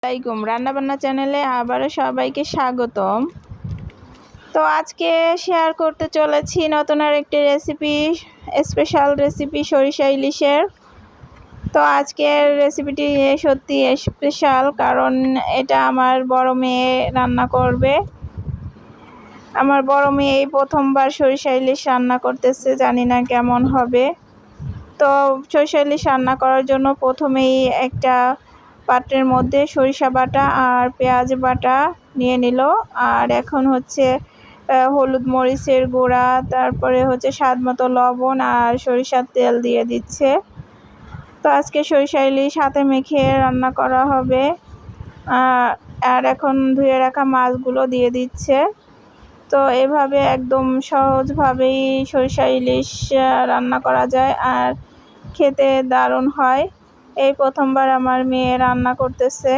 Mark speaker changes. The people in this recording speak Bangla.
Speaker 1: আসসালামাইকুম রান্নাবান্না চ্যানেলে আবারও সবাইকে স্বাগতম। তো আজকে শেয়ার করতে চলেছি নতুন আর একটি রেসিপি, স্পেশাল রেসিপি সরিষা ইলিশের। তো আজকের রেসিপিটি সত্যি স্পেশাল, কারণ এটা আমার বড় মেয়ে রান্না করবে। আমার বড় মেয়ে এই প্রথমবার সরিষা ইলিশ রান্না করতেছে, জানি না কেমন হবে। তো সরিষা ইলিশ রান্না করার জন্য প্রথমেই একটা পাত্রের মধ্যে সরিষা বাটা আর পেঁয়াজ বাটা নিয়ে নিল। আর এখন হচ্ছে হলুদ মরিচের গুঁড়া, তারপরে হচ্ছে স্বাদ মতো লবণ আর সরিষার তেল দিয়ে দিচ্ছে। তো আজকে সরিষা ইলিশ হাতে মেখে রান্না করা হবে। আর এখন ধুয়ে রাখা মাছগুলো দিয়ে দিচ্ছে। তো এভাবে একদম সহজভাবেই সরিষা ইলিশ রান্না করা যায়, আর খেতে দারুণ হয়। এই প্রথমবার আমার মেয়ে রান্না করতেছে।